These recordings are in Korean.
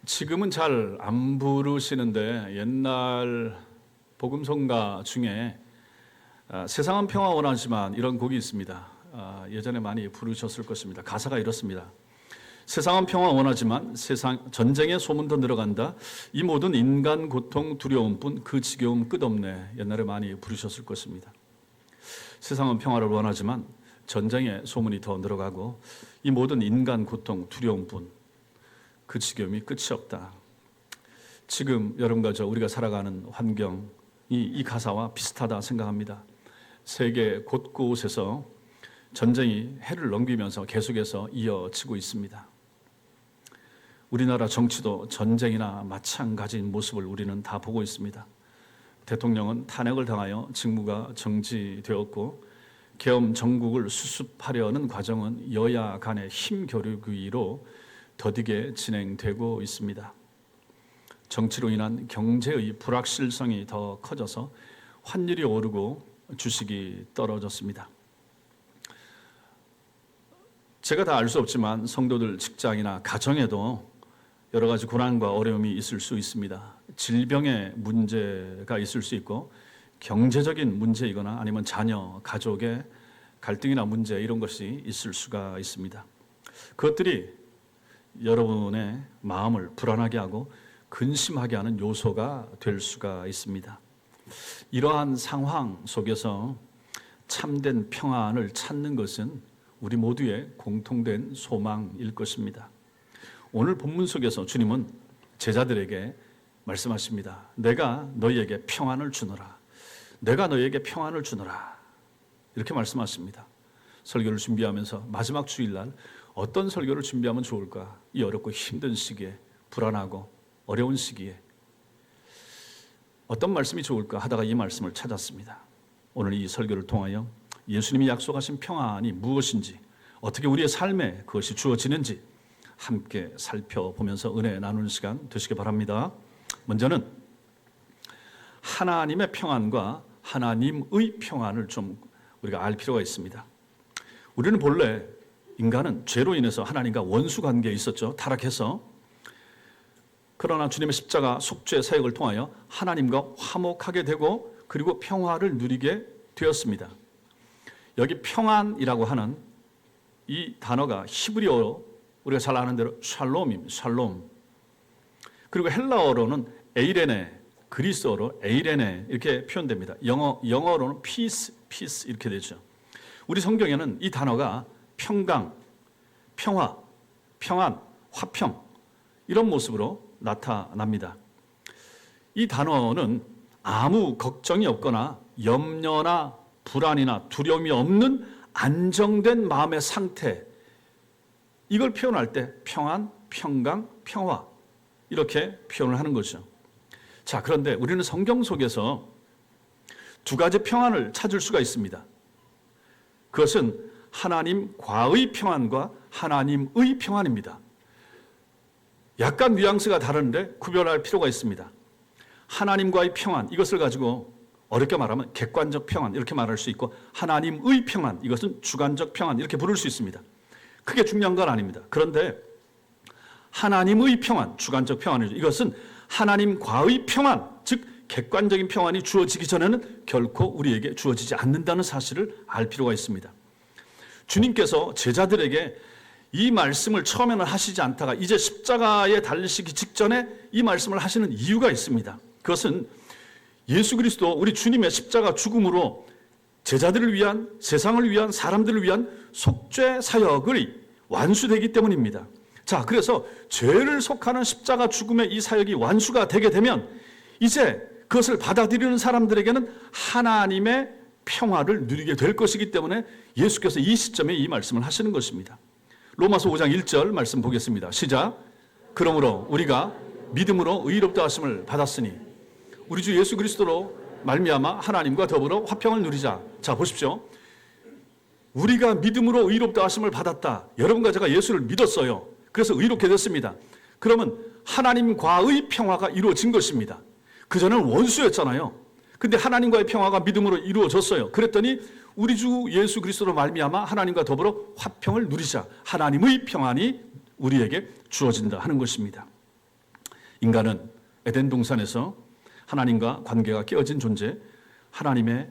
지금은 잘 안 부르시는데 옛날 복음성가 중에 세상은 평화 원하지만 이런 곡이 있습니다. 예전에 많이 부르셨을 것입니다. 가사가 이렇습니다. 세상은 평화 원하지만 세상 전쟁의 소문도 늘어간다. 이 모든 인간 고통 두려움뿐 그 지겨움 끝없네. 옛날에 많이 부르셨을 것입니다. 세상은 평화를 원하지만 전쟁의 소문이 더 늘어가고 이 모든 인간 고통 두려움뿐 그 지겨움이 끝이 없다. 지금 여러분과 저 우리가 살아가는 환경이 이 가사와 비슷하다 생각합니다. 세계 곳곳에서 전쟁이 해를 넘기면서 계속해서 이어지고 있습니다. 우리나라 정치도 전쟁이나 마찬가지인 모습을 우리는 다 보고 있습니다. 대통령은 탄핵을 당하여 직무가 정지되었고 계엄 정국을 수습하려는 과정은 여야 간의 힘 겨루기로 더디게 진행되고 있습니다. 정치로 인한 경제의 불확실성이 더 커져서 환율이 오르고 주식이 떨어졌습니다. 제가 다 알 수 없지만 성도들 직장이나 가정에도 여러 가지 고난과 어려움이 있을 수 있습니다. 질병의 문제가 있을 수 있고 경제적인 문제이거나 아니면 자녀, 가족의 갈등이나 문제 이런 것이 있을 수가 있습니다. 그것들이 여러분의 마음을 불안하게 하고 근심하게 하는 요소가 될 수가 있습니다. 이러한 상황 속에서 참된 평안을 찾는 것은 우리 모두의 공통된 소망일 것입니다. 오늘 본문 속에서 주님은 제자들에게 말씀하십니다. 내가 너희에게 평안을 주노라. 내가 너희에게 평안을 주노라. 이렇게 말씀하십니다. 설교를 준비하면서 마지막 주일날 어떤 설교를 준비하면 좋을까? 이 어렵고 힘든 시기에, 불안하고 어려운 시기에 어떤 말씀이 좋을까 하다가 이 말씀을 찾았습니다. 오늘 이 설교를 통하여 예수님이 약속하신 평안이 무엇인지, 어떻게 우리의 삶에 그것이 주어지는지 함께 살펴보면서 은혜 나누는 시간 되시기 바랍니다. 먼저는 하나님의 평안과 하나님의 평안을 좀 우리가 알 필요가 있습니다. 우리는 본래 인간은 죄로 인해서 하나님과 원수 관계에 있었죠. 타락해서. 그러나 주님의 십자가 속죄 사역을 통하여 하나님과 화목하게 되고 그리고 평화를 누리게 되었습니다. 여기 평안이라고 하는 이 단어가 히브리어로 우리가 잘 아는 대로 샬롬입니다. 샬롬. 그리고 헬라어로는 에이레네, 그리스어로 에이레네 이렇게 표현됩니다. 영어로는 peace 이렇게 되죠. 우리 성경에는 이 단어가 평강, 평화, 평안, 화평 이런 모습으로 나타납니다. 이 단어는 아무 걱정이 없거나 염려나 불안이나 두려움이 없는 안정된 마음의 상태, 이걸 표현할 때 평안, 평강, 평화 이렇게 표현을 하는 거죠. 자, 그런데 우리는 성경 속에서 두 가지 평안을 찾을 수가 있습니다. 그것은 하나님과의 평안과 하나님의 평안입니다. 약간 뉘앙스가 다른데 구별할 필요가 있습니다. 하나님과의 평안, 이것을 가지고 어렵게 말하면 객관적 평안 이렇게 말할 수 있고, 하나님의 평안, 이것은 주관적 평안 이렇게 부를 수 있습니다. 크게 중요한 건 아닙니다. 그런데 하나님의 평안, 주관적 평안이죠. 이것은 하나님과의 평안, 즉 객관적인 평안이 주어지기 전에는 결코 우리에게 주어지지 않는다는 사실을 알 필요가 있습니다. 주님께서 제자들에게 이 말씀을 처음에는 하시지 않다가 이제 십자가에 달리시기 직전에 이 말씀을 하시는 이유가 있습니다. 그것은 예수 그리스도 우리 주님의 십자가 죽음으로 제자들을 위한, 세상을 위한, 사람들을 위한 속죄 사역이 완수되기 때문입니다. 자, 그래서 죄를 속하는 십자가 죽음의 이 사역이 완수가 되게 되면 이제 그것을 받아들이는 사람들에게는 하나님의 평화를 누리게 될 것이기 때문에 예수께서 이 시점에 이 말씀을 하시는 것입니다. 로마서 5장 1절 말씀 보겠습니다. 시작. 그러므로 우리가 믿음으로 의롭다 하심을 받았으니 우리 주 예수 그리스도로 말미암아 하나님과 더불어 화평을 누리자. 자, 보십시오. 우리가 믿음으로 의롭다 하심을 받았다. 여러분과 제가 예수를 믿었어요. 그래서 의롭게 됐습니다. 그러면 하나님과의 평화가 이루어진 것입니다. 그전에는 원수였잖아요. 근데 하나님과의 평화가 믿음으로 이루어졌어요. 그랬더니 우리 주 예수 그리스도로 말미암아 하나님과 더불어 화평을 누리자. 하나님의 평안이 우리에게 주어진다 하는 것입니다. 인간은 에덴 동산에서 하나님과 관계가 깨어진 존재, 하나님의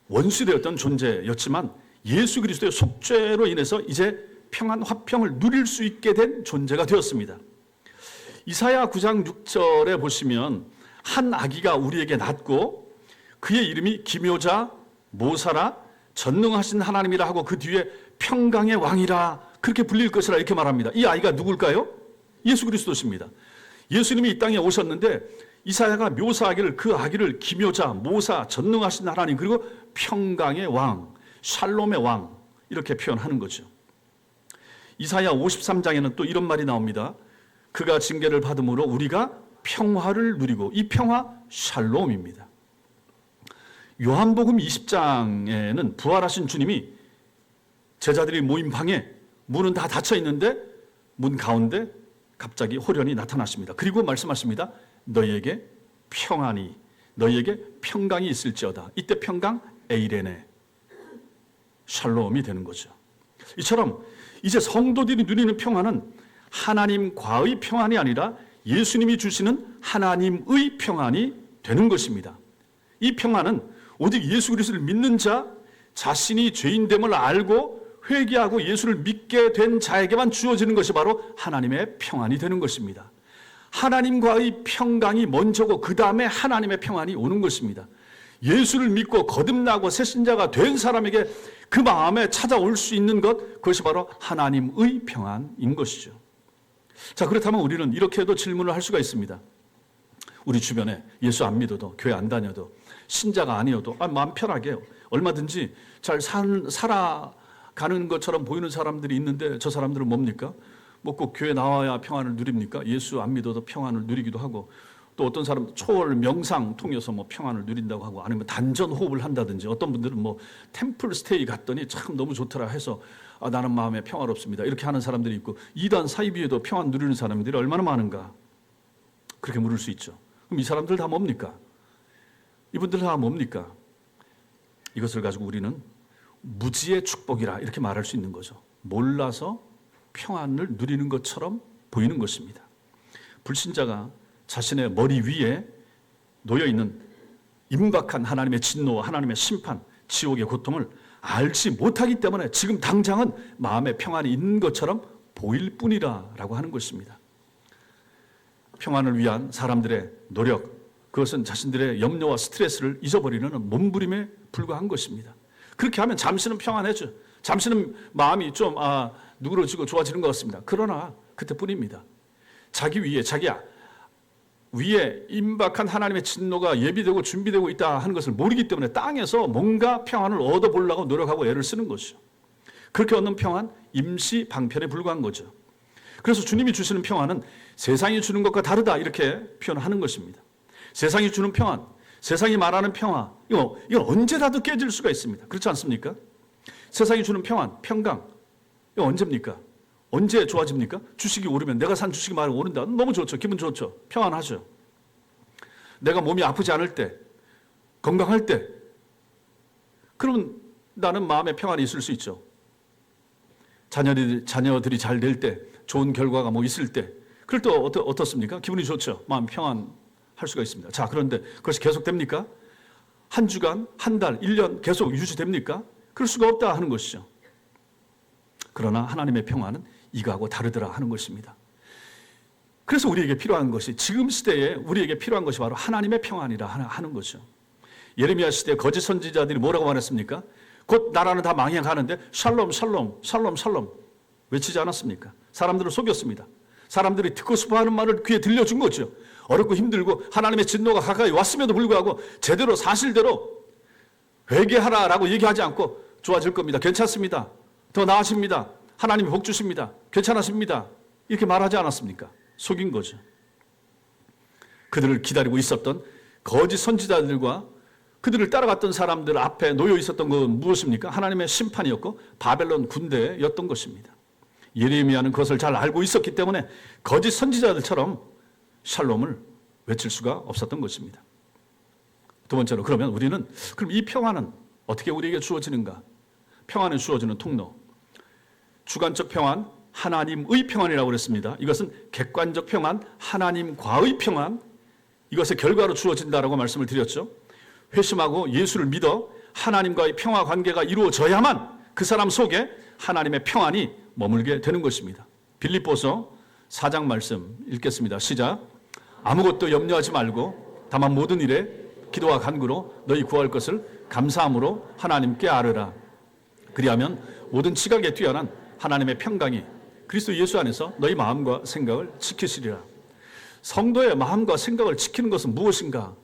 원수되었던 존재였지만 예수 그리스도의 속죄로 인해서 이제 평안 화평을 누릴 수 있게 된 존재가 되었습니다. 이사야 9장 6절에 보시면 한 아기가 우리에게 낳고 그의 이름이 기묘자, 모사라, 전능하신 하나님이라 하고 그 뒤에 평강의 왕이라 그렇게 불릴 것이라 이렇게 말합니다. 이 아이가 누굴까요? 예수 그리스도십니다. 예수님이 이 땅에 오셨는데 이사야가 묘사하기를 그 아기를 기묘자, 모사, 전능하신 하나님 그리고 평강의 왕, 샬롬의 왕 이렇게 표현하는 거죠. 이사야 53장에는 또 이런 말이 나옵니다. 그가 징계를 받음으로 우리가 평화를 누리고 이 평화 샬롬입니다. 요한복음 20장에는 부활하신 주님이 제자들이 모인 방에 문은 다 닫혀 있는데 문 가운데 갑자기 호련히 나타나십니다. 그리고 말씀하십니다. 너희에게 평안이, 너희에게 평강이 있을지어다. 이때 평강 에이레네, 샬롬이 되는 거죠. 이처럼 이제 성도들이 누리는 평안은 하나님과의 평안이 아니라 예수님이 주시는 하나님의 평안이 되는 것입니다. 이 평안은 오직 예수 그리스도를 믿는 자, 자신이 죄인됨을 알고 회개하고 예수를 믿게 된 자에게만 주어지는 것이 바로 하나님의 평안이 되는 것입니다. 하나님과의 평강이 먼저고 그 다음에 하나님의 평안이 오는 것입니다. 예수를 믿고 거듭나고 새신자가 된 사람에게 그 마음에 찾아올 수 있는 것, 그것이 바로 하나님의 평안인 것이죠. 자, 그렇다면 우리는 이렇게도 질문을 할 수가 있습니다. 우리 주변에 예수 안 믿어도 교회 안 다녀도 신자가 아니어도 마음 편하게 얼마든지 잘 살아가는 것처럼 보이는 사람들이 있는데 저 사람들은 뭡니까? 뭐 꼭 교회 나와야 평안을 누립니까? 예수 안 믿어도 평안을 누리기도 하고 또 어떤 사람 초월 명상 통해서 뭐 평안을 누린다고 하고 아니면 단전 호흡을 한다든지 어떤 분들은 뭐 템플 스테이 갔더니 참 너무 좋더라 해서 나는 마음에 평화롭습니다. 이렇게 하는 사람들이 있고 이단 사이비에도 평안 누리는 사람들이 얼마나 많은가? 그렇게 물을 수 있죠. 그럼 이 사람들 다 뭡니까? 이분들 다 뭡니까? 이것을 가지고 우리는 무지의 축복이라 이렇게 말할 수 있는 거죠. 몰라서 평안을 누리는 것처럼 보이는 것입니다. 불신자가 자신의 머리 위에 놓여있는 임박한 하나님의 진노와 하나님의 심판, 지옥의 고통을 알지 못하기 때문에 지금 당장은 마음에 평안이 있는 것처럼 보일 뿐이라고 하는 것입니다. 평안을 위한 사람들의 노력, 그것은 자신들의 염려와 스트레스를 잊어버리는 몸부림에 불과한 것입니다. 그렇게 하면 잠시는 평안해져. 잠시는 마음이 좀 누그러지고 좋아지는 것 같습니다. 그러나 그때뿐입니다. 자기 위에 임박한 하나님의 진노가 예비되고 준비되고 있다 하는 것을 모르기 때문에 땅에서 뭔가 평안을 얻어보려고 노력하고 애를 쓰는 것이죠. 그렇게 얻는 평안, 임시 방편에 불과한 거죠. 그래서 주님이 주시는 평안은 세상이 주는 것과 다르다 이렇게 표현하는 것입니다. 세상이 주는 평안, 세상이 말하는 평화, 이건 언제라도 깨질 수가 있습니다. 그렇지 않습니까? 세상이 주는 평안, 평강, 이거 언제입니까? 언제 좋아집니까? 주식이 오르면 내가 산 주식이 많이 오른다. 너무 좋죠. 기분 좋죠. 평안하죠. 내가 몸이 아프지 않을 때, 건강할 때, 그러면 나는 마음에 평안이 있을 수 있죠. 자녀들이 잘 될 때, 좋은 결과가 뭐 있을 때, 그럴 때 어떻습니까? 기분이 좋죠. 마음 평안할 수가 있습니다. 자, 그런데 그것이 계속됩니까? 한 주간, 한 달, 1년 계속 유지됩니까? 그럴 수가 없다 하는 것이죠. 그러나 하나님의 평안은 이거하고 다르더라 하는 것입니다. 그래서 우리에게 필요한 것이 지금 시대에 우리에게 필요한 것이 바로 하나님의 평안이라 하는 거죠. 예레미야 시대 거짓 선지자들이 뭐라고 말했습니까? 곧 나라는 다 망해가는데 샬롬 샬롬 샬롬 샬롬 외치지 않았습니까? 사람들을 속였습니다. 사람들이 듣고 싶어하는 말을 귀에 들려준 거죠. 어렵고 힘들고 하나님의 진노가 가까이 왔음에도 불구하고 제대로 사실대로 회개하라라고 얘기하지 않고 좋아질 겁니다. 괜찮습니다. 더 나아집니다. 하나님이 복 주십니다. 괜찮아집니다. 이렇게 말하지 않았습니까? 속인 거죠. 그들을 기다리고 있었던 거짓 선지자들과 그들을 따라갔던 사람들 앞에 놓여 있었던 건 무엇입니까? 하나님의 심판이었고 바벨론 군대였던 것입니다. 예레미야는 그것을 잘 알고 있었기 때문에 거짓 선지자들처럼 샬롬을 외칠 수가 없었던 것입니다. 두 번째로 그러면 우리는 그럼 이 평안은 어떻게 우리에게 주어지는가? 평안이 주어지는 통로. 주관적 평안, 하나님의 평안이라고 그랬습니다. 이것은 객관적 평안, 하나님과의 평안, 이것의 결과로 주어진다라고 말씀을 드렸죠. 회심하고 예수를 믿어 하나님과의 평화 관계가 이루어져야만 그 사람 속에 하나님의 평안이 머물게 되는 것입니다. 빌립보서 4장 말씀 읽겠습니다. 시작. 아무것도 염려하지 말고 다만 모든 일에 기도와 간구로 너희 구할 것을 감사함으로 하나님께 아뢰라. 그리하면 모든 지각에 뛰어난 하나님의 평강이 그리스도 예수 안에서 너희 마음과 생각을 지키시리라. 성도의 마음과 생각을 지키는 것은 무엇인가?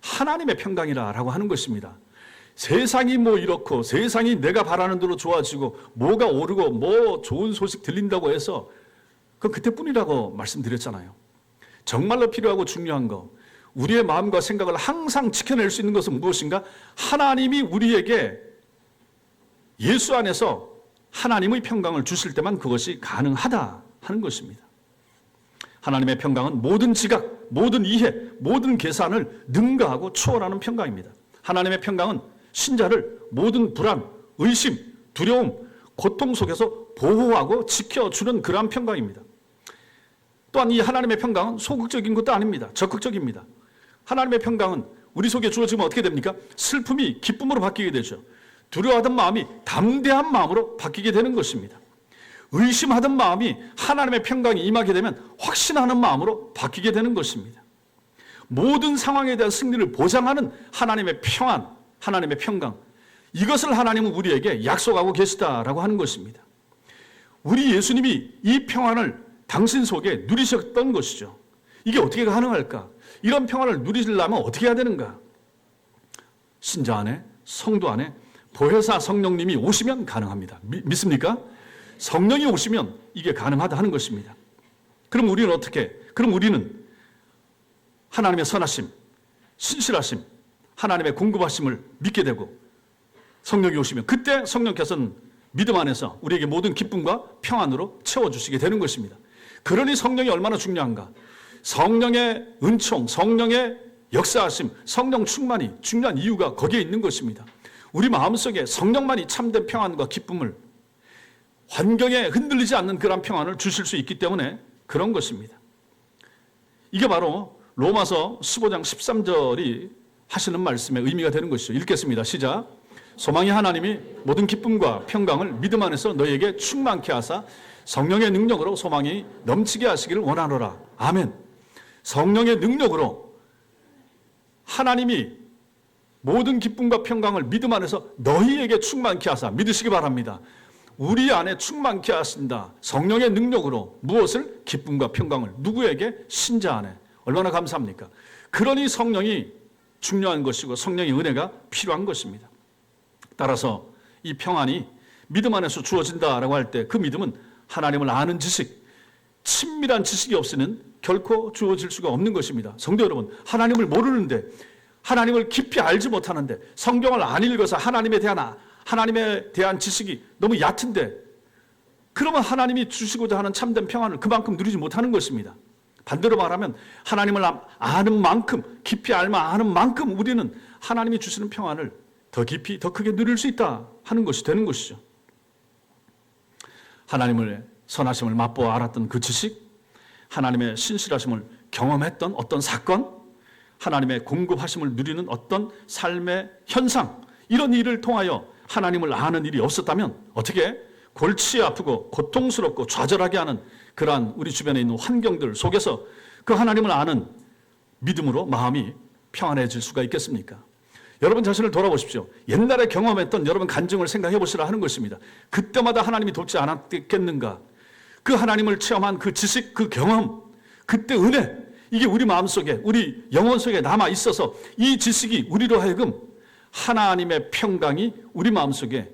하나님의 평강이라고 하는 것입니다. 세상이 뭐 이렇고 세상이 내가 바라는 대로 좋아지고 뭐가 오르고 뭐 좋은 소식 들린다고 해서 그건 그때뿐이라고 말씀드렸잖아요. 정말로 필요하고 중요한 거, 우리의 마음과 생각을 항상 지켜낼 수 있는 것은 무엇인가? 하나님이 우리에게 예수 안에서 하나님의 평강을 주실 때만 그것이 가능하다 하는 것입니다. 하나님의 평강은 모든 지각, 모든 이해, 모든 계산을 능가하고 초월하는 평강입니다. 하나님의 평강은 신자를 모든 불안, 의심, 두려움, 고통 속에서 보호하고 지켜주는 그러한 평강입니다. 또한 이 하나님의 평강은 소극적인 것도 아닙니다. 적극적입니다. 하나님의 평강은 우리 속에 주어지면 어떻게 됩니까? 슬픔이 기쁨으로 바뀌게 되죠. 두려워하던 마음이 담대한 마음으로 바뀌게 되는 것입니다. 의심하던 마음이 하나님의 평강이 임하게 되면 확신하는 마음으로 바뀌게 되는 것입니다. 모든 상황에 대한 승리를 보장하는 하나님의 평안, 하나님의 평강, 이것을 하나님은 우리에게 약속하고 계시다라고 하는 것입니다. 우리 예수님이 이 평안을 당신 속에 누리셨던 것이죠. 이게 어떻게 가능할까? 이런 평안을 누리려면 어떻게 해야 되는가? 신자 안에, 성도 안에 보혜사 성령님이 오시면 가능합니다. 믿습니까? 성령이 오시면 이게 가능하다 하는 것입니다. 그럼 우리는 어떻게? 그럼 우리는 하나님의 선하심, 신실하심, 하나님의 공급하심을 믿게 되고 성령이 오시면 그때 성령께서는 믿음 안에서 우리에게 모든 기쁨과 평안으로 채워주시게 되는 것입니다. 그러니 성령이 얼마나 중요한가? 성령의 은총, 성령의 역사하심, 성령 충만이 중요한 이유가 거기에 있는 것입니다. 우리 마음속에 성령만이 참된 평안과 기쁨을, 환경에 흔들리지 않는 그런 평안을 주실 수 있기 때문에 그런 것입니다. 이게 바로 로마서 15장 13절이 하시는 말씀의 의미가 되는 것이죠. 읽겠습니다. 시작. 소망이 하나님이 모든 기쁨과 평강을 믿음 안에서 너희에게 충만케 하사 성령의 능력으로 소망이 넘치게 하시기를 원하노라. 아멘. 성령의 능력으로 하나님이 모든 기쁨과 평강을 믿음 안에서 너희에게 충만케 하사, 믿으시기 바랍니다. 우리 안에 충만케 하신다. 성령의 능력으로 무엇을? 기쁨과 평강을. 누구에게? 신자 안에. 얼마나 감사합니까? 그러니 성령이 중요한 것이고 성령의 은혜가 필요한 것입니다. 따라서 이 평안이 믿음 안에서 주어진다라고 할 때 그 믿음은 하나님을 아는 지식, 친밀한 지식이 없이는 결코 주어질 수가 없는 것입니다. 성도 여러분, 하나님을 모르는데, 하나님을 깊이 알지 못하는데, 성경을 안 읽어서 하나님에 대한 지식이 너무 얕은데, 그러면 하나님이 주시고자 하는 참된 평안을 그만큼 누리지 못하는 것입니다. 반대로 말하면 하나님을 아는 만큼, 깊이 아는 만큼 우리는 하나님이 주시는 평안을 더 깊이, 더 크게 누릴 수 있다 하는 것이 되는 것이죠. 하나님의 선하심을 맛보아 알았던 그 지식, 하나님의 신실하심을 경험했던 어떤 사건, 하나님의 공급하심을 누리는 어떤 삶의 현상, 이런 일을 통하여 하나님을 아는 일이 없었다면 어떻게 골치 아프고 고통스럽고 좌절하게 하는 그러한 우리 주변에 있는 환경들 속에서 그 하나님을 아는 믿음으로 마음이 평안해질 수가 있겠습니까? 여러분 자신을 돌아보십시오. 옛날에 경험했던 여러분 간증을 생각해 보시라 하는 것입니다. 그때마다 하나님이 돕지 않았겠는가? 그 하나님을 체험한 그 지식, 그 경험, 그때 은혜, 이게 우리 마음속에, 우리 영혼 속에 남아 있어서 이 지식이 우리로 하여금 하나님의 평강이 우리 마음속에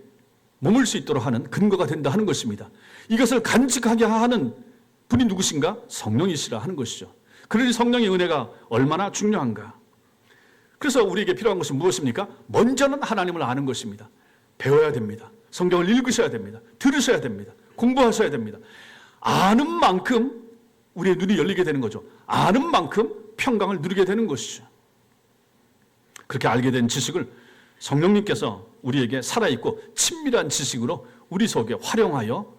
머물 수 있도록 하는 근거가 된다 하는 것입니다. 이것을 간직하게 하는 분이 누구신가? 성령이시라 하는 것이죠. 그러니 성령의 은혜가 얼마나 중요한가? 그래서 우리에게 필요한 것은 무엇입니까? 먼저는 하나님을 아는 것입니다. 배워야 됩니다. 성경을 읽으셔야 됩니다. 들으셔야 됩니다. 공부하셔야 됩니다. 아는 만큼 우리의 눈이 열리게 되는 거죠. 아는 만큼 평강을 누리게 되는 것이죠. 그렇게 알게 된 지식을 성령님께서 우리에게 살아있고 친밀한 지식으로 우리 속에 활용하여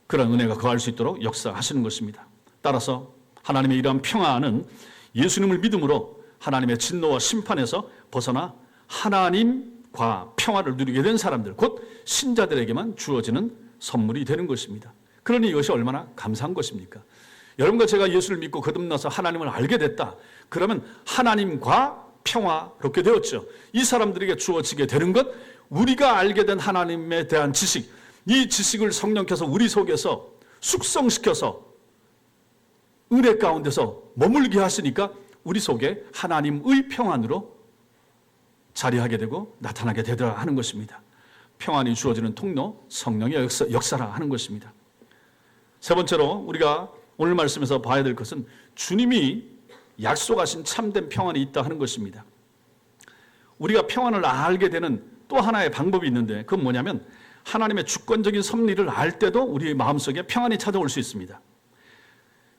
그런 은혜가 거할 수 있도록 역사하시는 것입니다. 따라서 하나님의 이러한 평안은 예수님을 믿음으로 하나님의 진노와 심판에서 벗어나 하나님과 평화를 누리게 된 사람들, 곧 신자들에게만 주어지는 선물이 되는 것입니다. 그러니 이것이 얼마나 감사한 것입니까? 여러분과 제가 예수를 믿고 거듭나서 하나님을 알게 됐다. 그러면 하나님과 평화롭게 되었죠. 이 사람들에게 주어지게 되는 것, 우리가 알게 된 하나님에 대한 지식, 이 지식을 성령께서 우리 속에서 숙성시켜서 은혜 가운데서 머물게 하시니까 우리 속에 하나님의 평안으로 자리하게 되고 나타나게 되더라 하는 것입니다. 평안이 주어지는 통로, 성령의 역사라 하는 것입니다. 세 번째로 우리가 오늘 말씀에서 봐야 될 것은 주님이 약속하신 참된 평안이 있다 하는 것입니다. 우리가 평안을 알게 되는 또 하나의 방법이 있는데 그건 뭐냐면 하나님의 주권적인 섭리를 알 때도 우리 마음속에 평안이 찾아올 수 있습니다.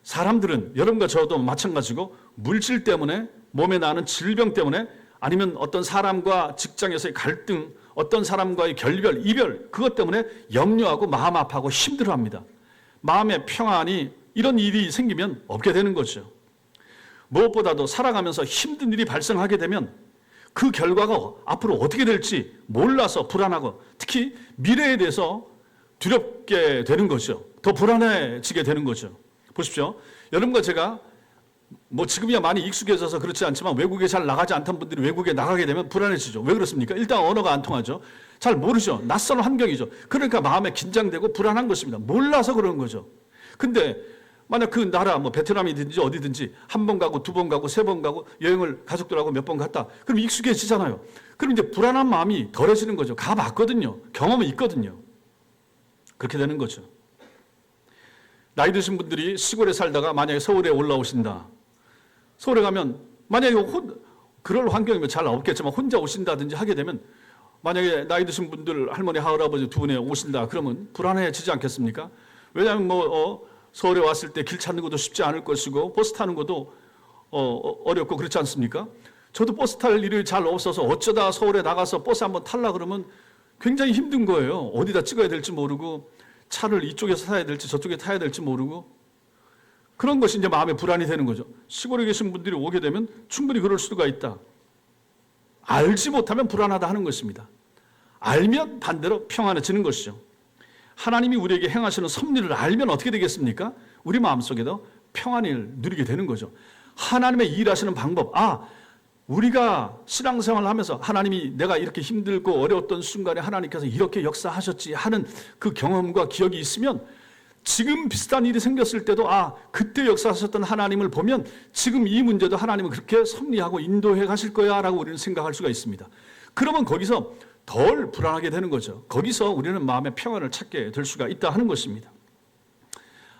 사람들은 여러분과 저도 마찬가지고 물질 때문에 몸에 나는 질병 때문에 아니면 어떤 사람과 직장에서의 갈등, 어떤 사람과의 결별, 이별 그것 때문에 염려하고 마음 아파하고 힘들어합니다. 마음의 평안이 이런 일이 생기면 없게 되는 거죠. 무엇보다도 살아가면서 힘든 일이 발생하게 되면 그 결과가 앞으로 어떻게 될지 몰라서 불안하고 특히 미래에 대해서 두렵게 되는 거죠. 더 불안해지게 되는 거죠. 보십시오. 여러분과 제가 지금이야 많이 익숙해져서 그렇지 않지만 외국에 잘 나가지 않던 분들이 외국에 나가게 되면 불안해지죠. 왜 그렇습니까? 일단 언어가 안 통하죠. 잘 모르죠. 낯선 환경이죠. 그러니까 마음에 긴장되고 불안한 것입니다. 몰라서 그러는 거죠. 근데 만약 그 나라 베트남이든지 어디든지 한 번 가고 두 번 가고 세 번 가고 여행을 가족들하고 몇 번 갔다. 그럼 익숙해지잖아요. 그럼 이제 불안한 마음이 덜해지는 거죠. 가봤거든요. 경험이 있거든요. 그렇게 되는 거죠. 나이 드신 분들이 시골에 살다가 만약에 서울에 올라오신다. 서울에 가면 만약에 그럴 환경이면 잘 없겠지만 혼자 오신다든지 하게 되면 만약에 나이 드신 분들 할머니 할아버지 두 분이 오신다 그러면 불안해지지 않겠습니까? 왜냐하면 서울에 왔을 때 길 찾는 것도 쉽지 않을 것이고 버스 타는 것도 어렵고 그렇지 않습니까? 저도 버스 탈 일이 잘 없어서 어쩌다 서울에 나가서 버스 한번 탈라 그러면 굉장히 힘든 거예요. 어디다 찍어야 될지 모르고 차를 이쪽에서 타야 될지 저쪽에 타야 될지 모르고 그런 것이 이제 마음에 불안이 되는 거죠. 시골에 계신 분들이 오게 되면 충분히 그럴 수가 있다. 알지 못하면 불안하다 하는 것입니다. 알면 반대로 평안해지는 것이죠. 하나님이 우리에게 행하시는 섭리를 알면 어떻게 되겠습니까? 우리 마음속에도 평안을 누리게 되는 거죠. 하나님의 일하시는 방법, 우리가 신앙생활을 하면서 하나님이 내가 이렇게 힘들고 어려웠던 순간에 하나님께서 이렇게 역사하셨지 하는 그 경험과 기억이 있으면 지금 비슷한 일이 생겼을 때도 그때 역사하셨던 하나님을 보면 지금 이 문제도 하나님은 그렇게 섭리하고 인도해 가실 거야 라고 우리는 생각할 수가 있습니다. 그러면 거기서 덜 불안하게 되는 거죠. 거기서 우리는 마음의 평안을 찾게 될 수가 있다 하는 것입니다.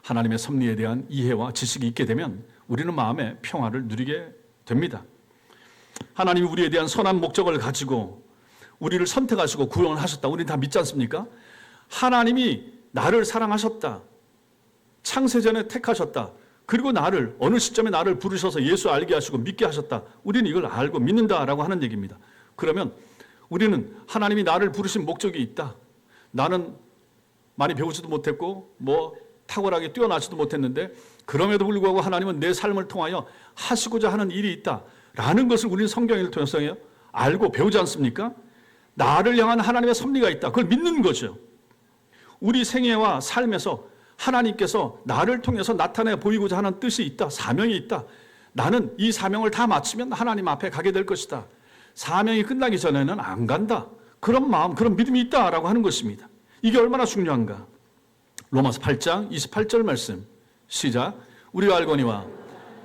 하나님의 섭리에 대한 이해와 지식이 있게 되면 우리는 마음의 평화를 누리게 됩니다. 하나님이 우리에 대한 선한 목적을 가지고 우리를 선택하시고 구원을 하셨다. 우리는 다 믿지 않습니까? 하나님이 나를 사랑하셨다. 창세전에 택하셨다. 그리고 나를 어느 시점에 나를 부르셔서 예수 알게 하시고 믿게 하셨다. 우리는 이걸 알고 믿는다라고 하는 얘기입니다. 그러면 우리는 하나님이 나를 부르신 목적이 있다. 나는 많이 배우지도 못했고 탁월하게 뛰어나지도 못했는데 그럼에도 불구하고 하나님은 내 삶을 통하여 하시고자 하는 일이 있다. 라는 것을 우리는 성경을 통해서 알고 배우지 않습니까? 나를 향한 하나님의 섭리가 있다. 그걸 믿는 거죠. 우리 생애와 삶에서 하나님께서 나를 통해서 나타내 보이고자 하는 뜻이 있다. 사명이 있다. 나는 이 사명을 다 마치면 하나님 앞에 가게 될 것이다. 사명이 끝나기 전에는 안 간다. 그런 마음, 그런 믿음이 있다라고 하는 것입니다. 이게 얼마나 중요한가. 로마서 8장 28절 말씀 시작. 우리가 알거니와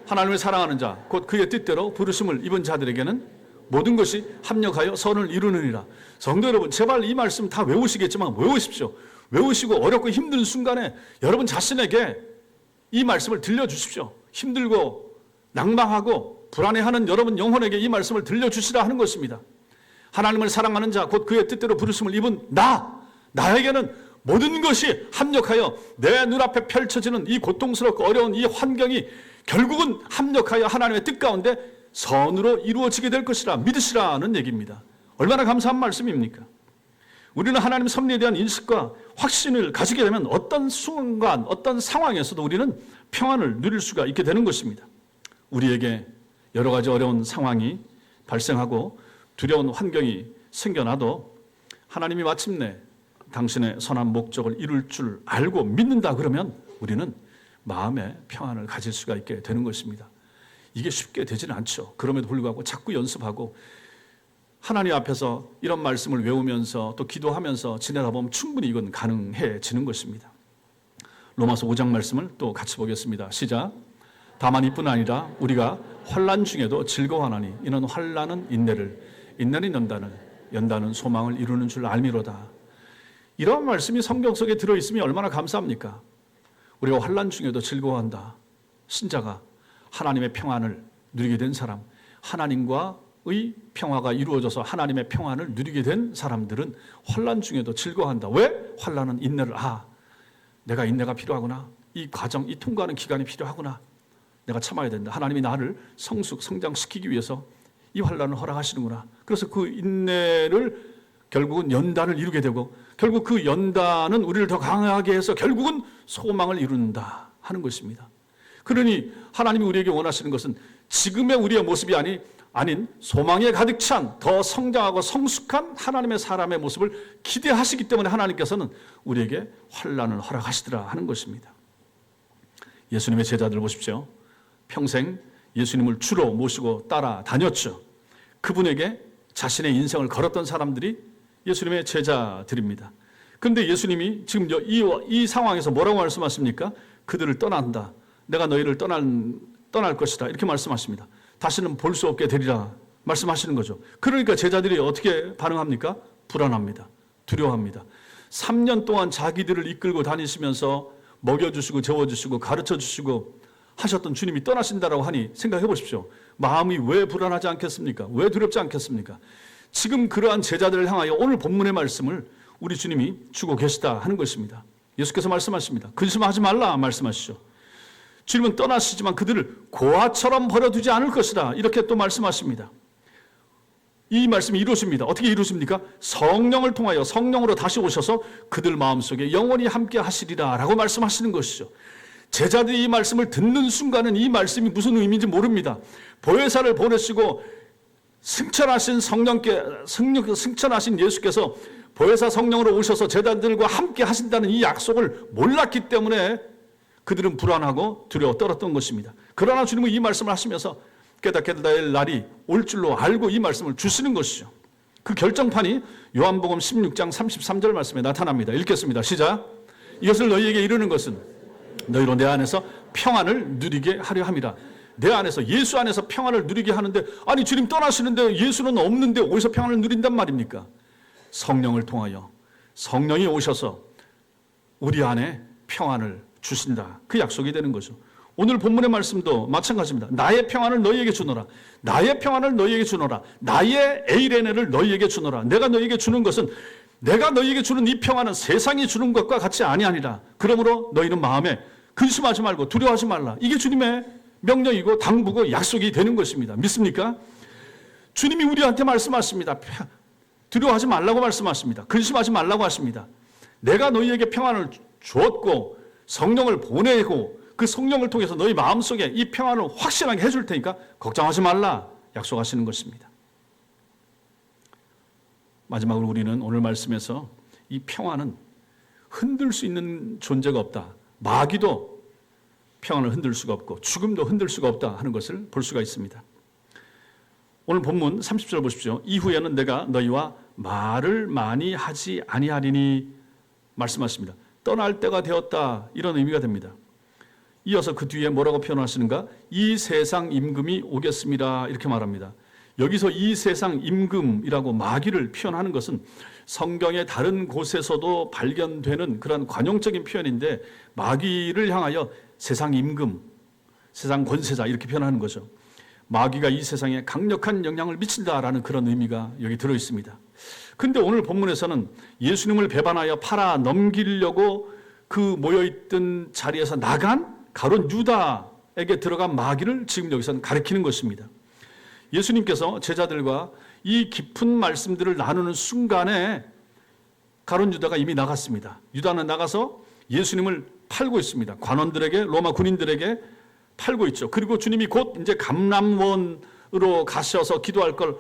하나님을 사랑하는 자 곧 그의 뜻대로 부르심을 입은 자들에게는 모든 것이 합력하여 선을 이루느니라. 성도 여러분, 제발 이 말씀 다 외우시겠지만 외우십시오. 외우시고 어렵고 힘든 순간에 여러분 자신에게 이 말씀을 들려주십시오. 힘들고 낭망하고 불안해하는 여러분 영혼에게 이 말씀을 들려주시라 하는 것입니다. 하나님을 사랑하는 자 곧 그의 뜻대로 부르심을 입은 나에게는 모든 것이 합력하여 내 눈앞에 펼쳐지는 이 고통스럽고 어려운 이 환경이 결국은 합력하여 하나님의 뜻 가운데 선으로 이루어지게 될 것이라 믿으시라는 얘기입니다. 얼마나 감사한 말씀입니까? 우리는 하나님 섭리에 대한 인식과 확신을 가지게 되면 어떤 순간, 어떤 상황에서도 우리는 평안을 누릴 수가 있게 되는 것입니다. 우리에게 여러 가지 어려운 상황이 발생하고 두려운 환경이 생겨나도 하나님이 마침내 당신의 선한 목적을 이룰 줄 알고 믿는다 그러면 우리는 마음의 평안을 가질 수가 있게 되는 것입니다. 이게 쉽게 되지는 않죠. 그럼에도 불구하고 자꾸 연습하고 하나님 앞에서 이런 말씀을 외우면서 또 기도하면서 지내다 보면 충분히 이건 가능해지는 것입니다. 로마서 5장 말씀을 또 같이 보겠습니다. 시작. 다만 이뿐 아니라 우리가 환난 중에도 즐거워하나니 이는 환난은 인내를, 인내는 연단을, 연단은 소망을 이루는 줄 알미로다. 이런 말씀이 성경 속에 들어있으면 얼마나 감사합니까? 우리가 환난 중에도 즐거워한다. 신자가 하나님의 평안을 누리게 된 사람, 하나님과의 평화가 이루어져서 하나님의 평안을 누리게 된 사람들은 환난 중에도 즐거워한다. 왜? 환난은 인내를, 내가 인내가 필요하구나. 이 과정, 이 통과하는 기간이 필요하구나. 내가 참아야 된다. 하나님이 나를 성장시키기 위해서 이 환난을 허락하시는구나. 그래서 그 인내를 결국은 연단을 이루게 되고 결국 그 연단은 우리를 더 강하게 해서 결국은 소망을 이룬다 하는 것입니다. 그러니 하나님이 우리에게 원하시는 것은 지금의 우리의 모습이 아닌 소망에 가득 찬 더 성장하고 성숙한 하나님의 사람의 모습을 기대하시기 때문에 하나님께서는 우리에게 환난을 허락하시더라 하는 것입니다. 예수님의 제자들 보십시오. 평생 예수님을 주로 모시고 따라다녔죠. 그분에게 자신의 인생을 걸었던 사람들이 예수님의 제자들입니다. 그런데 예수님이 지금 이 상황에서 뭐라고 말씀하십니까? 그들을 떠난다. 내가 너희를 떠날 것이다. 이렇게 말씀하십니다. 다시는 볼 수 없게 되리라 말씀하시는 거죠. 그러니까 제자들이 어떻게 반응합니까? 불안합니다. 두려워합니다. 3년 동안 자기들을 이끌고 다니시면서 먹여주시고 재워주시고 가르쳐주시고 하셨던 주님이 떠나신다라고 하니 생각해 보십시오. 마음이 왜 불안하지 않겠습니까? 왜 두렵지 않겠습니까? 지금 그러한 제자들을 향하여 오늘 본문의 말씀을 우리 주님이 주고 계시다 하는 것입니다. 예수께서 말씀하십니다. 근심하지 말라 말씀하시죠. 주님은 떠나시지만 그들을 고아처럼 버려두지 않을 것이다. 이렇게 또 말씀하십니다. 이 말씀이 이루어집니다. 어떻게 이루어집니까? 성령을 통하여 성령으로 다시 오셔서 그들 마음속에 영원히 함께 하시리라 라고 말씀하시는 것이죠. 제자들이 이 말씀을 듣는 순간은 이 말씀이 무슨 의미인지 모릅니다. 보혜사를 보내시고 승천하신 승천하신 예수께서 보혜사 성령으로 오셔서 제자들과 함께 하신다는 이 약속을 몰랐기 때문에 그들은 불안하고 두려워 떨었던 것입니다. 그러나 주님은 이 말씀을 하시면서 깨닫게 될 날이 올 줄로 알고 이 말씀을 주시는 것이죠. 그 결정판이 요한복음 16장 33절 말씀에 나타납니다. 읽겠습니다. 시작. 이것을 너희에게 이르는 것은 너희로 내 안에서 평안을 누리게 하려 함이라. 내 안에서 예수 안에서 평안을 누리게 하는데 아니 주님 떠나시는데 예수는 없는데 어디서 평안을 누린단 말입니까? 성령을 통하여 성령이 오셔서 우리 안에 평안을 주신다. 그 약속이 되는 거죠. 오늘 본문의 말씀도 마찬가지입니다. 나의 평안을 너희에게 주노라. 나의 평안을 너희에게 주노라. 나의 에이레네를 너희에게 주노라. 내가 너희에게 주는 것은 내가 너희에게 주는 이 평안은 세상이 주는 것과 같이 아니하니라. 그러므로 너희는 마음에 근심하지 말고 두려워하지 말라. 이게 주님의 명령이고 당부고 약속이 되는 것입니다. 믿습니까? 주님이 우리한테 말씀하십니다. 두려워하지 말라고 말씀하십니다. 근심하지 말라고 하십니다. 내가 너희에게 평안을 주었고 성령을 보내고 그 성령을 통해서 너희 마음속에 이 평안을 확실하게 해줄 테니까 걱정하지 말라 약속하시는 것입니다. 마지막으로 우리는 오늘 말씀에서 이 평안은 흔들 수 있는 존재가 없다. 마귀도 평안을 흔들 수가 없고 죽음도 흔들 수가 없다 하는 것을 볼 수가 있습니다. 오늘 본문 30절 보십시오. 이후에는 내가 너희와 말을 많이 하지 아니하리니 말씀하십니다. 떠날 때가 되었다 이런 의미가 됩니다. 이어서 그 뒤에 뭐라고 표현하시는가? 이 세상 임금이 오겠습니다 이렇게 말합니다. 여기서 이 세상 임금이라고 마귀를 표현하는 것은 성경의 다른 곳에서도 발견되는 그런 관용적인 표현인데 마귀를 향하여 세상 임금, 세상 권세자 이렇게 표현하는 거죠. 마귀가 이 세상에 강력한 영향을 미친다라는 그런 의미가 여기 들어 있습니다. 그런데 오늘 본문에서는 예수님을 배반하여 팔아 넘기려고 그 모여있던 자리에서 나간 가룟 유다에게 들어간 마귀를 지금 여기서는 가리키는 것입니다. 예수님께서 제자들과 이 깊은 말씀들을 나누는 순간에 가룟 유다가 이미 나갔습니다. 유다는 나가서 예수님을 팔고 있습니다. 관원들에게, 로마 군인들에게 팔고 있죠. 그리고 주님이 곧 이제 감람원으로 가셔서 기도할 걸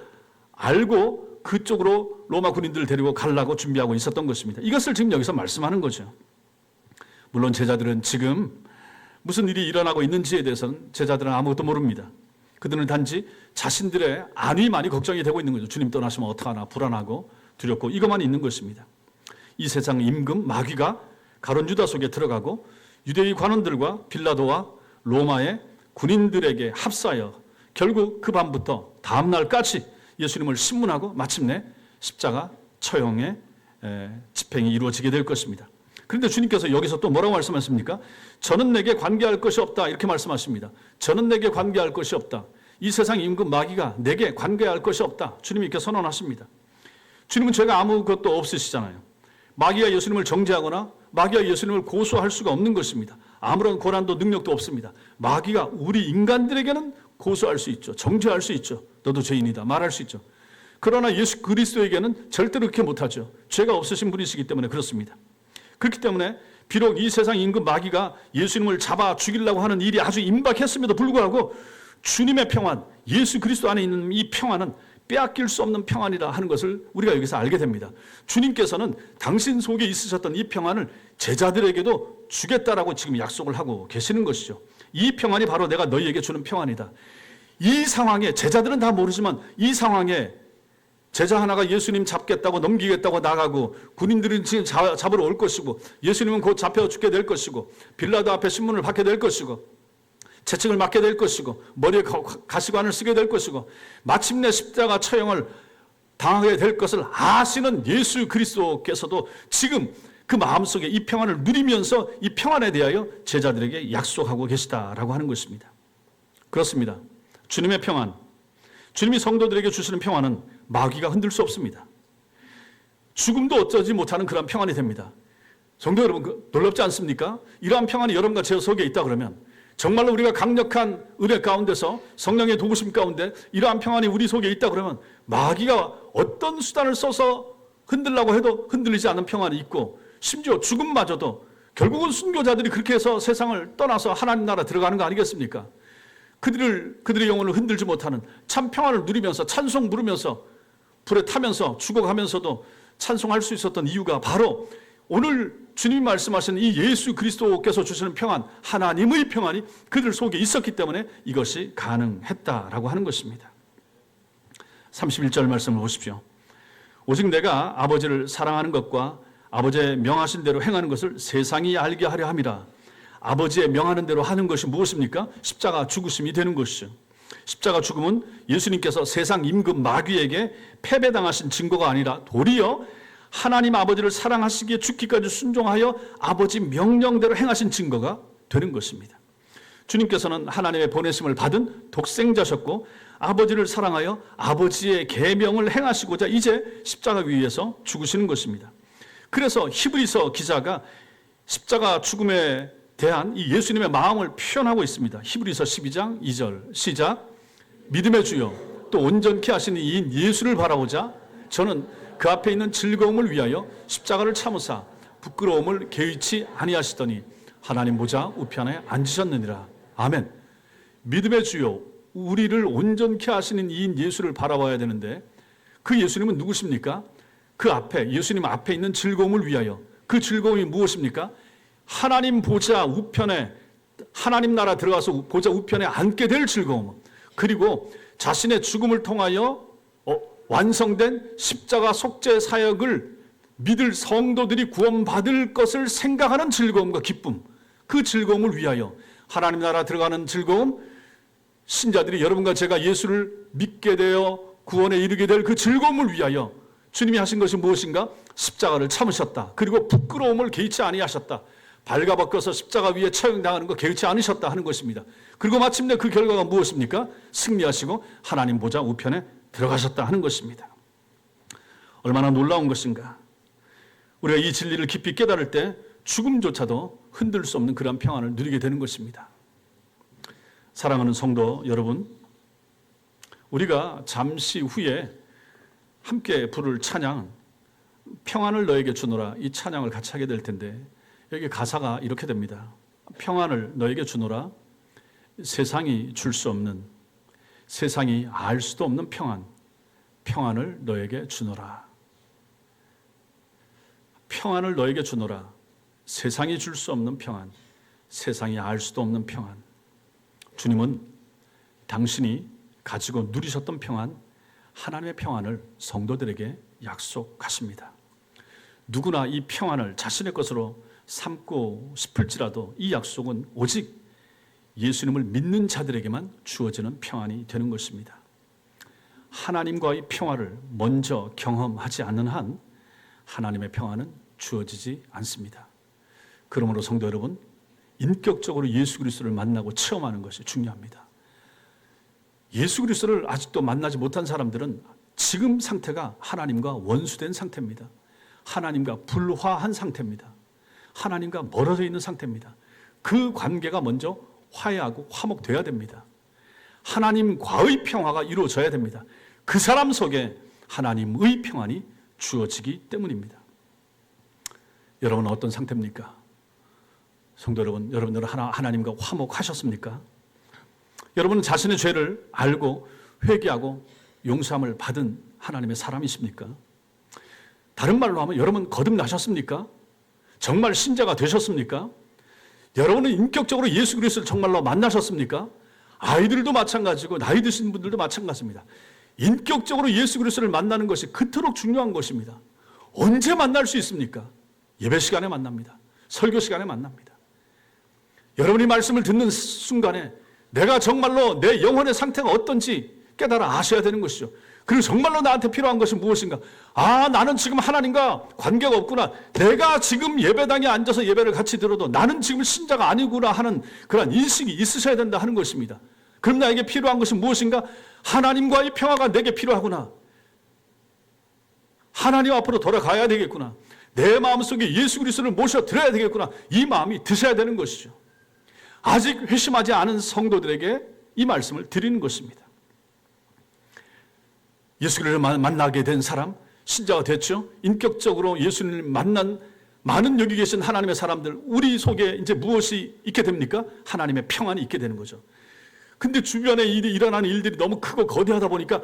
알고 그쪽으로 로마 군인들을 데리고 가려고 준비하고 있었던 것입니다. 이것을 지금 여기서 말씀하는 거죠. 물론 제자들은 지금 무슨 일이 일어나고 있는지에 대해서는 제자들은 아무것도 모릅니다. 그들은 단지 자신들의 안위만이 걱정이 되고 있는 거죠. 주님 떠나시면 어떡하나 불안하고 두렵고 이것만 있는 것입니다. 이 세상 임금 마귀가 가룟 유다 속에 들어가고 유대의 관원들과 빌라도와 로마의 군인들에게 합사하여 결국 그 밤부터 다음 날까지 예수님을 신문하고 마침내 십자가 처형의 집행이 이루어지게 될 것입니다. 그런데 주님께서 여기서 또 뭐라고 말씀하십니까? 저는 내게 관계할 것이 없다 이렇게 말씀하십니다. 저는 내게 관계할 것이 없다. 이 세상 임금 마귀가 내게 관계할 것이 없다. 주님이 이렇게 선언하십니다. 주님은 죄가 아무것도 없으시잖아요. 마귀가 예수님을 정죄하거나 마귀가 예수님을 고소할 수가 없는 것입니다. 아무런 고난도 능력도 없습니다. 마귀가 우리 인간들에게는 고소할 수 있죠. 정죄할 수 있죠. 너도 죄인이다 말할 수 있죠. 그러나 예수 그리스도에게는 절대로 그렇게 못하죠. 죄가 없으신 분이시기 때문에 그렇습니다. 그렇기 때문에 비록 이 세상 임금 마귀가 예수님을 잡아 죽이려고 하는 일이 아주 임박했음에도 불구하고 주님의 평안, 예수 그리스도 안에 있는 이 평안은 빼앗길 수 없는 평안이라 하는 것을 우리가 여기서 알게 됩니다. 주님께서는 당신 속에 있으셨던 이 평안을 제자들에게도 주겠다라고 지금 약속을 하고 계시는 것이죠. 이 평안이 바로 내가 너희에게 주는 평안이다. 이 상황에 제자들은 다 모르지만 이 상황에 제자 하나가 예수님 잡겠다고 넘기겠다고 나가고 군인들은 지금 잡으러 올 것이고 예수님은 곧 잡혀 죽게 될 것이고 빌라도 앞에 신문을 받게 될 것이고 채찍을 맞게 될 것이고 머리에 가시관을 쓰게 될 것이고 마침내 십자가 처형을 당하게 될 것을 아시는 예수 그리스도께서도 지금 그 마음속에 이 평안을 누리면서 이 평안에 대하여 제자들에게 약속하고 계시다라고 하는 것입니다. 그렇습니다. 주님의 평안, 주님이 성도들에게 주시는 평안은 마귀가 흔들 수 없습니다. 죽음도 어쩌지 못하는 그런 평안이 됩니다. 성도 여러분, 놀랍지 않습니까? 이러한 평안이 여러분과 제 속에 있다 그러면 정말로 우리가 강력한 은혜 가운데서 성령의 도우심 가운데 이러한 평안이 우리 속에 있다 그러면 마귀가 어떤 수단을 써서 흔들라고 해도 흔들리지 않는 평안이 있고 심지어 죽음마저도 결국은 순교자들이 그렇게 해서 세상을 떠나서 하나님 나라 들어가는 거 아니겠습니까? 그들의 영혼을 흔들지 못하는 참 평안을 누리면서 찬송 부르면서 불에 타면서 죽어가면서도 찬송할 수 있었던 이유가 바로 오늘 주님이 말씀하신 이 예수 그리스도께서 주시는 평안, 하나님의 평안이 그들 속에 있었기 때문에 이것이 가능했다라고 하는 것입니다. 31절 말씀을 보십시오. 오직 내가 아버지를 사랑하는 것과 아버지의 명하신 대로 행하는 것을 세상이 알게 하려 함이라. 아버지의 명하는 대로 하는 것이 무엇입니까? 십자가 죽으심이 되는 것이죠. 십자가 죽음은 예수님께서 세상 임금 마귀에게 패배당하신 증거가 아니라 도리어 하나님 아버지를 사랑하시기에 죽기까지 순종하여 아버지 명령대로 행하신 증거가 되는 것입니다. 주님께서는 하나님의 보내심을 받은 독생자셨고 아버지를 사랑하여 아버지의 계명을 행하시고자 이제 십자가 위에서 죽으시는 것입니다. 그래서 히브리서 기자가 십자가 죽음에 대한 이 예수님의 마음을 표현하고 있습니다. 히브리서 12장 2절 시작. 믿음의 주여 또 온전케 하시는 이인 예수를 바라보자 저는 그 앞에 있는 즐거움을 위하여 십자가를 참으사 부끄러움을 개의치 아니하시더니 하나님 보좌 우편에 앉으셨느니라. 아멘. 믿음의 주여 우리를 온전케 하시는 이인 예수를 바라봐야 되는데 그 예수님은 누구십니까? 그 앞에 예수님 앞에 있는 즐거움을 위하여 그 즐거움이 무엇입니까? 하나님 보좌 우편에 하나님 나라 들어가서 보좌 우편에 앉게 될 즐거움 그리고 자신의 죽음을 통하여 완성된 십자가 속죄 사역을 믿을 성도들이 구원받을 것을 생각하는 즐거움과 기쁨 그 즐거움을 위하여 하나님 나라 들어가는 즐거움 신자들이 여러분과 제가 예수를 믿게 되어 구원에 이르게 될 그 즐거움을 위하여 주님이 하신 것이 무엇인가? 십자가를 참으셨다. 그리고 부끄러움을 개의치 아니하셨다. 발가벗겨서 십자가 위에 처형당하는 거 개의치 않으셨다 하는 것입니다. 그리고 마침내 그 결과가 무엇입니까? 승리하시고 하나님 보좌 우편에 들어가셨다 하는 것입니다. 얼마나 놀라운 것인가. 우리가 이 진리를 깊이 깨달을 때 죽음조차도 흔들 수 없는 그런 평안을 누리게 되는 것입니다. 사랑하는 성도 여러분, 우리가 잠시 후에 함께 부를 찬양 평안을 너에게 주노라 이 찬양을 같이 하게 될 텐데 여기 가사가 이렇게 됩니다. 평안을 너에게 주노라 세상이 줄 수 없는 세상이 알 수도 없는 평안을 너에게 주노라. 평안을 너에게 주노라. 세상이 줄 수 없는 평안, 세상이 알 수도 없는 평안. 주님은 당신이 가지고 누리셨던 평안, 하나님의 평안을 성도들에게 약속하십니다. 누구나 이 평안을 자신의 것으로 삼고 싶을지라도 이 약속은 오직 예수님을 믿는 자들에게만 주어지는 평안이 되는 것입니다. 하나님과의 평화를 먼저 경험하지 않는 한 하나님의 평안은 주어지지 않습니다. 그러므로 성도 여러분, 인격적으로 예수 그리스도를 만나고 체험하는 것이 중요합니다. 예수 그리스도를 아직도 만나지 못한 사람들은 지금 상태가 하나님과 원수된 상태입니다. 하나님과 불화한 상태입니다. 하나님과 멀어져 있는 상태입니다. 그 관계가 먼저 화해하고 화목돼야 됩니다. 하나님과의 평화가 이루어져야 됩니다. 그 사람 속에 하나님의 평안이 주어지기 때문입니다. 여러분은 어떤 상태입니까? 성도 여러분, 여러분들은 하나님과 화목하셨습니까? 여러분은 자신의 죄를 알고 회개하고 용서함을 받은 하나님의 사람이십니까? 다른 말로 하면 여러분 거듭나셨습니까? 정말 신자가 되셨습니까? 여러분은 인격적으로 예수 그리스도를 정말로 만나셨습니까? 아이들도 마찬가지고 나이 드신 분들도 마찬가지입니다. 인격적으로 예수 그리스도를 만나는 것이 그토록 중요한 것입니다. 언제 만날 수 있습니까? 예배 시간에 만납니다. 설교 시간에 만납니다. 여러분이 말씀을 듣는 순간에 내가 정말로 내 영혼의 상태가 어떤지 깨달아 아셔야 되는 것이죠. 그리고 정말로 나한테 필요한 것이 무엇인가? 나는 지금 하나님과 관계가 없구나. 내가 지금 예배당에 앉아서 예배를 같이 들어도 나는 지금 신자가 아니구나 하는 그런 인식이 있으셔야 된다 하는 것입니다. 그럼 나에게 필요한 것이 무엇인가? 하나님과의 평화가 내게 필요하구나. 하나님 앞으로 돌아가야 되겠구나. 내 마음속에 예수 그리스도를 모셔드려야 되겠구나. 이 마음이 드셔야 되는 것이죠. 아직 회심하지 않은 성도들에게 이 말씀을 드리는 것입니다. 예수 그리스도를 만나게 된 사람, 신자가 됐죠. 인격적으로 예수님을 만난 많은 여기 계신 하나님의 사람들, 우리 속에 이제 무엇이 있게 됩니까? 하나님의 평안이 있게 되는 거죠. 근데 주변에 일어나는 일들이 너무 크고 거대하다 보니까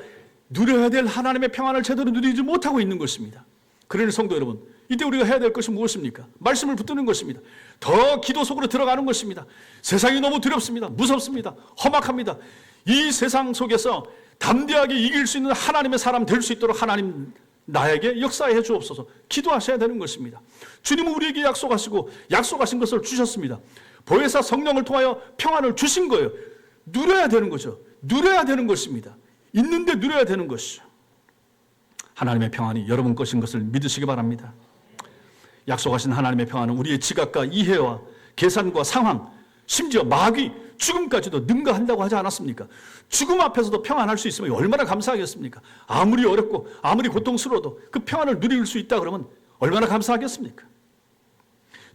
누려야 될 하나님의 평안을 제대로 누리지 못하고 있는 것입니다. 그러니 성도 여러분, 이때 우리가 해야 될 것이 무엇입니까? 말씀을 붙드는 것입니다. 더 기도 속으로 들어가는 것입니다. 세상이 너무 두렵습니다. 무섭습니다. 험악합니다. 이 세상 속에서 담대하게 이길 수 있는 하나님의 사람 될 수 있도록 하나님 나에게 역사해 주옵소서. 기도하셔야 되는 것입니다. 주님은 우리에게 약속하시고 약속하신 것을 주셨습니다. 보혜사 성령을 통하여 평안을 주신 거예요. 누려야 되는 거죠. 누려야 되는 것입니다. 있는데 누려야 되는 것이죠. 하나님의 평안이 여러분 것인 것을 믿으시기 바랍니다. 약속하신 하나님의 평안은 우리의 지각과 이해와 계산과 상황, 심지어 마귀, 죽음까지도 능가한다고 하지 않았습니까? 죽음 앞에서도 평안할 수 있으면 얼마나 감사하겠습니까? 아무리 어렵고 아무리 고통스러워도 그 평안을 누릴 수 있다 그러면 얼마나 감사하겠습니까?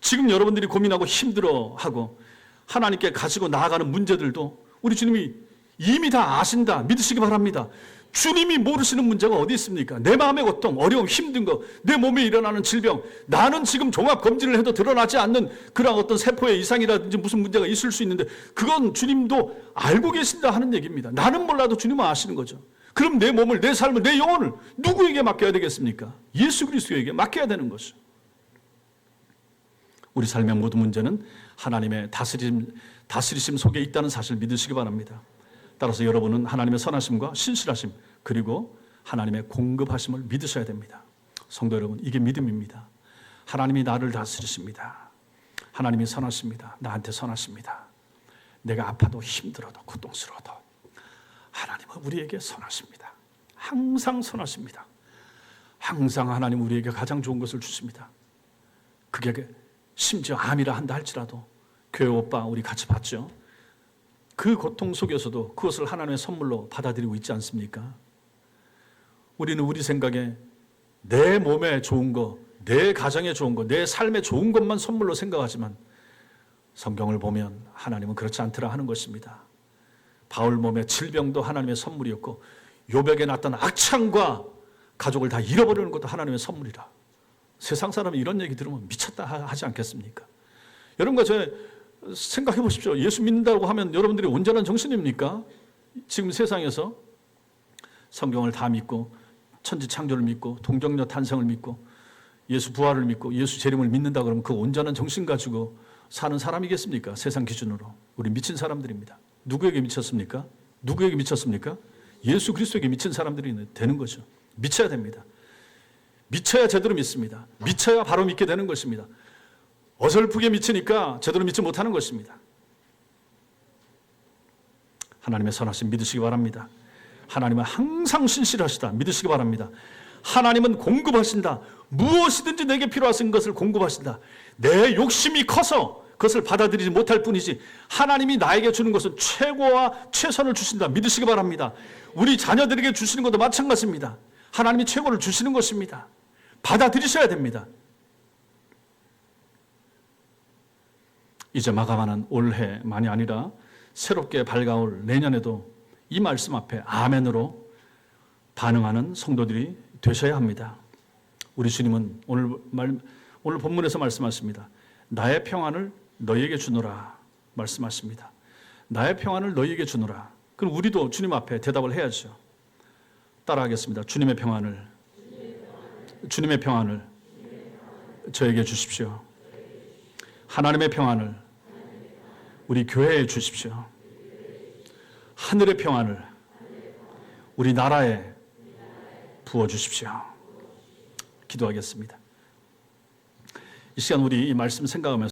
지금 여러분들이 고민하고 힘들어하고 하나님께 가지고 나아가는 문제들도 우리 주님이 이미 다 아신다 믿으시기 바랍니다. 주님이 모르시는 문제가 어디 있습니까? 내 마음의 고통, 어려움, 힘든 거, 내 몸에 일어나는 질병, 나는 지금 종합검진을 해도 드러나지 않는 그런 어떤 세포의 이상이라든지 무슨 문제가 있을 수 있는데 그건 주님도 알고 계신다 하는 얘기입니다. 나는 몰라도 주님은 아시는 거죠. 그럼 내 몸을, 내 삶을, 내 영혼을 누구에게 맡겨야 되겠습니까? 예수 그리스도에게 맡겨야 되는 것이죠. 우리 삶의 모든 문제는 하나님의 다스리심 속에 있다는 사실을 믿으시기 바랍니다. 따라서 여러분은 하나님의 선하심과 신실하심 그리고 하나님의 공급하심을 믿으셔야 됩니다. 성도 여러분, 이게 믿음입니다. 하나님이 나를 다스리십니다. 하나님이 선하십니다. 나한테 선하십니다. 내가 아파도 힘들어도 고통스러워도 하나님은 우리에게 선하십니다. 항상 선하십니다. 항상 하나님 우리에게 가장 좋은 것을 주십니다. 그게 심지어 암이라 한다 할지라도 교회 오빠 우리 같이 봤죠? 그 고통 속에서도 그것을 하나님의 선물로 받아들이고 있지 않습니까? 우리는 우리 생각에 내 몸에 좋은 거, 내 가정에 좋은 거, 내 삶에 좋은 것만 선물로 생각하지만 성경을 보면 하나님은 그렇지 않더라 하는 것입니다. 바울 몸의 질병도 하나님의 선물이었고 욥에게 났던 악창과 가족을 다 잃어버리는 것도 하나님의 선물이라. 세상 사람이 이런 얘기 들으면 미쳤다 하지 않겠습니까? 여러분과 저 생각해 보십시오. 예수 믿는다고 하면 여러분들이 온전한 정신입니까? 지금 세상에서 성경을 다 믿고 천지 창조를 믿고 동정녀 탄생을 믿고 예수 부활을 믿고 예수 재림을 믿는다 그러면 그 온전한 정신 가지고 사는 사람이겠습니까? 세상 기준으로. 우리 미친 사람들입니다. 누구에게 미쳤습니까? 누구에게 미쳤습니까? 예수 그리스도에게 미친 사람들이 되는 거죠. 미쳐야 됩니다. 미쳐야 제대로 믿습니다. 미쳐야 바로 믿게 되는 것입니다. 어설프게 미치니까 제대로 믿지 못하는 것입니다. 하나님의 선하심 믿으시기 바랍니다. 하나님은 항상 신실하시다 믿으시기 바랍니다. 하나님은 공급하신다. 무엇이든지 내게 필요하신 것을 공급하신다. 내 욕심이 커서 그것을 받아들이지 못할 뿐이지 하나님이 나에게 주는 것은 최고와 최선을 주신다 믿으시기 바랍니다. 우리 자녀들에게 주시는 것도 마찬가지입니다. 하나님이 최고를 주시는 것입니다. 받아들이셔야 됩니다. 이제 마감하는 올해만이 아니라 새롭게 밝아올 내년에도 이 말씀 앞에 아멘으로 반응하는 성도들이 되셔야 합니다. 우리 주님은 오늘 본문에서 말씀하십니다. 나의 평안을 너희에게 주노라 말씀하십니다. 나의 평안을 너희에게 주노라. 그럼 우리도 주님 앞에 대답을 해야죠. 따라하겠습니다. 주님의 평안을 저에게 주십시오. 하나님의 평안을 우리 교회에 주십시오. 하늘의 평안을 우리 나라에 부어주십시오. 기도하겠습니다. 이 시간 우리 이 말씀 생각하면서